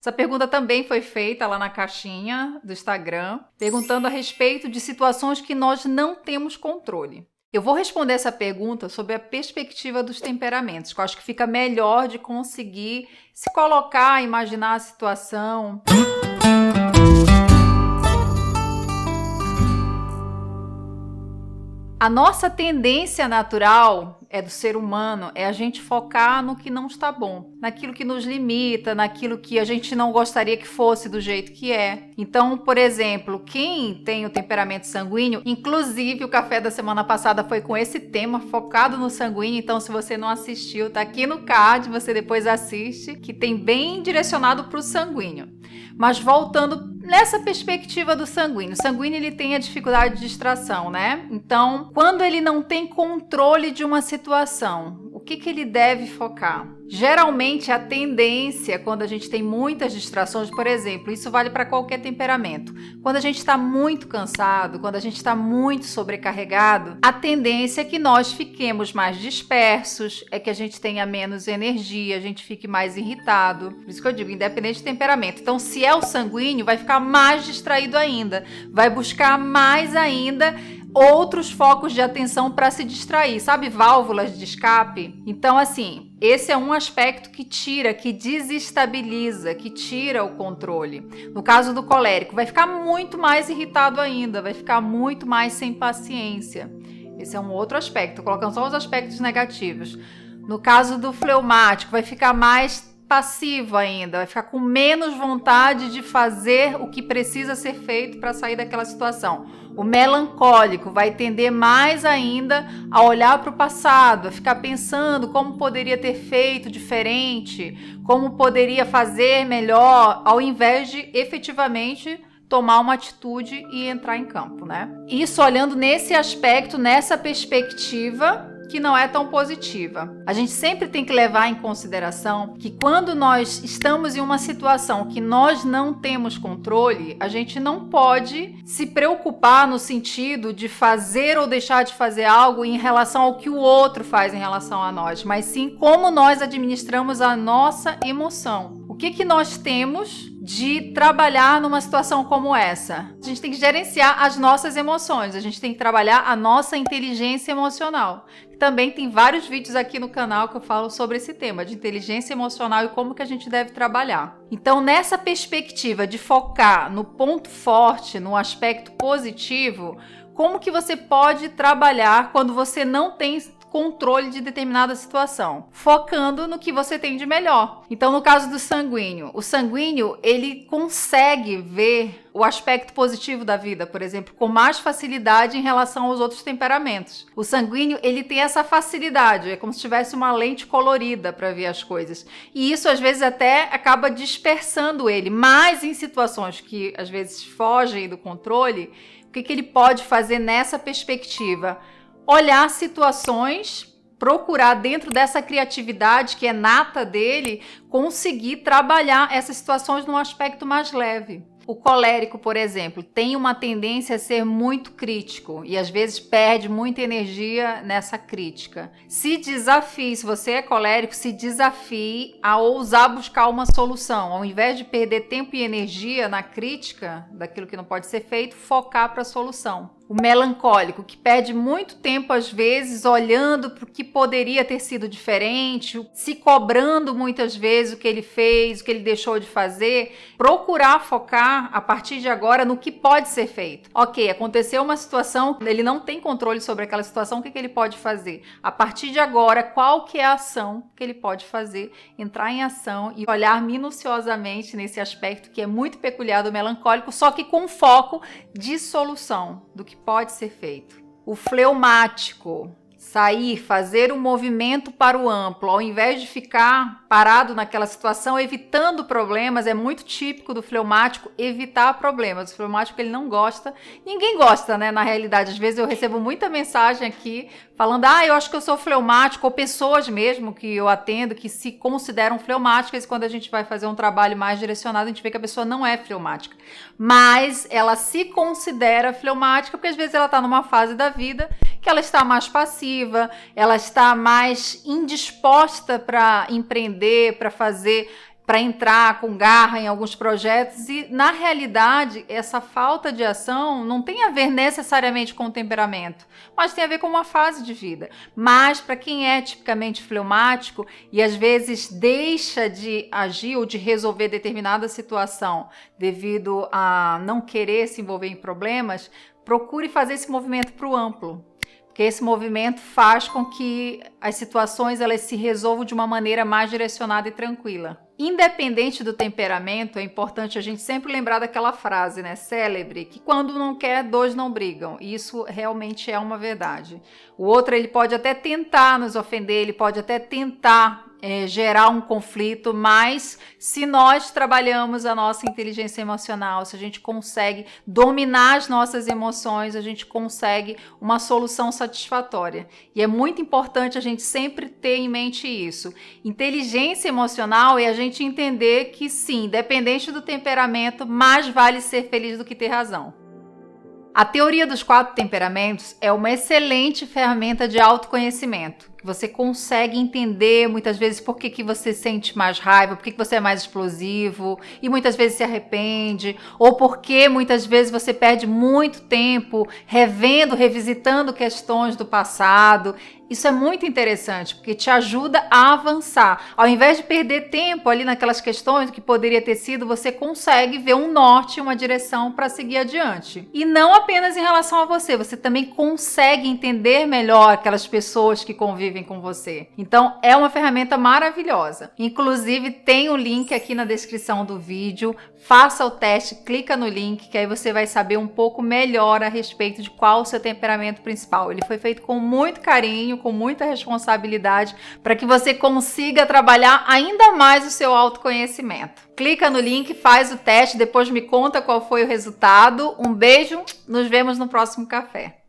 Essa pergunta também foi feita lá na caixinha do Instagram, perguntando a respeito de situações que nós não temos controle. Eu vou responder essa pergunta sob a perspectiva dos temperamentos, que eu acho que fica melhor de conseguir se colocar, imaginar a situação. A nossa tendência natural do ser humano é a gente focar no que não está bom, naquilo que nos limita, naquilo que a gente não gostaria que fosse do jeito que é. Então, por exemplo, quem tem o temperamento sanguíneo, inclusive o café da semana passada foi com esse tema, focado no sanguíneo, então se você não assistiu, tá aqui no card, você depois assiste, que tem bem direcionado para o sanguíneo. Mas voltando nessa perspectiva do sanguíneo, o sanguíneo ele tem a dificuldade de distração, né? Então, quando ele não tem controle de uma situação, o que ele deve focar? Geralmente a tendência, quando a gente tem muitas distrações, por exemplo, isso vale para qualquer temperamento. Quando a gente está muito cansado, quando a gente está muito sobrecarregado, a tendência é que nós fiquemos mais dispersos, é que a gente tenha menos energia, a gente fique mais irritado. Por isso que eu digo, independente do temperamento. Então, se é o sanguíneo, vai ficar mais distraído ainda, vai buscar mais ainda outros focos de atenção para se distrair, sabe? Válvulas de escape. Então, assim, esse é um aspecto que tira, que desestabiliza, que tira o controle. No caso do colérico, vai ficar muito mais irritado ainda, vai ficar muito mais sem paciência. Esse é um outro aspecto, colocando só os aspectos negativos. No caso do fleumático, vai ficar mais passivo ainda, vai ficar com menos vontade de fazer o que precisa ser feito para sair daquela situação. O melancólico vai tender mais ainda a olhar para o passado, a ficar pensando como poderia ter feito diferente, como poderia fazer melhor, ao invés de efetivamente tomar uma atitude e entrar em campo, né? Isso olhando nesse aspecto, nessa perspectiva que não é tão positiva. A gente sempre tem que levar em consideração que quando nós estamos em uma situação que nós não temos controle, a gente não pode se preocupar no sentido de fazer ou deixar de fazer algo em relação ao que o outro faz em relação a nós, mas sim como nós administramos a nossa emoção. O que nós temos de trabalhar numa situação como essa? A gente tem que gerenciar as nossas emoções, a gente tem que trabalhar a nossa inteligência emocional. Também tem vários vídeos aqui no canal que eu falo sobre esse tema de inteligência emocional e como que a gente deve trabalhar. Então, nessa perspectiva de focar no ponto forte, no aspecto positivo, como que você pode trabalhar quando você não tem controle de determinada situação, focando no que você tem de melhor. Então, no caso do sanguíneo, o sanguíneo, ele consegue ver o aspecto positivo da vida, por exemplo, com mais facilidade em relação aos outros temperamentos. O sanguíneo, ele tem essa facilidade, é como se tivesse uma lente colorida para ver as coisas. E isso, às vezes, até acaba dispersando ele, mas em situações que, às vezes, fogem do controle, o que ele pode fazer nessa perspectiva? Olhar situações, procurar dentro dessa criatividade que é nata dele, conseguir trabalhar essas situações num aspecto mais leve. O colérico, por exemplo, tem uma tendência a ser muito crítico e às vezes perde muita energia nessa crítica. Se desafie, se você é colérico, se desafie a ousar buscar uma solução. Ao invés de perder tempo e energia na crítica daquilo que não pode ser feito, focar para a solução. O melancólico, que perde muito tempo, às vezes, olhando para o que poderia ter sido diferente, se cobrando muitas vezes o que ele fez, o que ele deixou de fazer, procurar focar, a partir de agora, no que pode ser feito. Ok, aconteceu uma situação, ele não tem controle sobre aquela situação, o que ele pode fazer? A partir de agora, qual que é a ação que ele pode fazer? Entrar em ação e olhar minuciosamente nesse aspecto que é muito peculiar do melancólico, só que com foco de solução, do que pode ser feito. O fleumático, sair, fazer um movimento para o amplo, ao invés de ficar parado naquela situação, evitando problemas, é muito típico do fleumático evitar problemas. O fleumático, ele não gosta, ninguém gosta, né, na realidade. Às vezes eu recebo muita mensagem aqui falando, eu acho que eu sou fleumático, ou pessoas mesmo que eu atendo que se consideram fleumáticas, e quando a gente vai fazer um trabalho mais direcionado, a gente vê que a pessoa não é fleumática, mas ela se considera fleumática porque às vezes ela está numa fase da vida que ela está mais passiva, ela está mais indisposta para empreender, para fazer para entrar com garra em alguns projetos e, na realidade, essa falta de ação não tem a ver necessariamente com o temperamento, mas tem a ver com uma fase de vida. Mas para quem é tipicamente fleumático e às vezes deixa de agir ou de resolver determinada situação devido a não querer se envolver em problemas, procure fazer esse movimento para o amplo. Porque esse movimento faz com que as situações elas se resolvam de uma maneira mais direcionada e tranquila. Independente do temperamento, é importante a gente sempre lembrar daquela frase, né, célebre, que quando não quer, dois não brigam. E isso realmente é uma verdade. O outro, ele pode até tentar nos ofender, ele pode até tentar gerar um conflito, mas se nós trabalhamos a nossa inteligência emocional, se a gente consegue dominar as nossas emoções, a gente consegue uma solução satisfatória. E é muito importante a gente sempre ter em mente isso. Inteligência emocional é a gente entender que sim, independente do temperamento, mais vale ser feliz do que ter razão. A teoria dos 4 temperamentos é uma excelente ferramenta de autoconhecimento. Você consegue entender muitas vezes por que você sente mais raiva, por que você é mais explosivo e muitas vezes se arrepende, ou porque muitas vezes você perde muito tempo revendo, revisitando questões do passado. Isso é muito interessante, porque te ajuda a avançar. Ao invés de perder tempo ali naquelas questões que poderia ter sido, você consegue ver um norte, uma direção para seguir adiante. E não apenas em relação a você, você também consegue entender melhor aquelas pessoas que convivem com você. Então, é uma ferramenta maravilhosa. Inclusive, tem o link aqui na descrição do vídeo. Faça o teste, clica no link, que aí você vai saber um pouco melhor a respeito de qual o seu temperamento principal. Ele foi feito com muito carinho, com muita responsabilidade, para que você consiga trabalhar ainda mais o seu autoconhecimento. Clica no link, faz o teste, depois me conta qual foi o resultado. Um beijo, nos vemos no próximo café.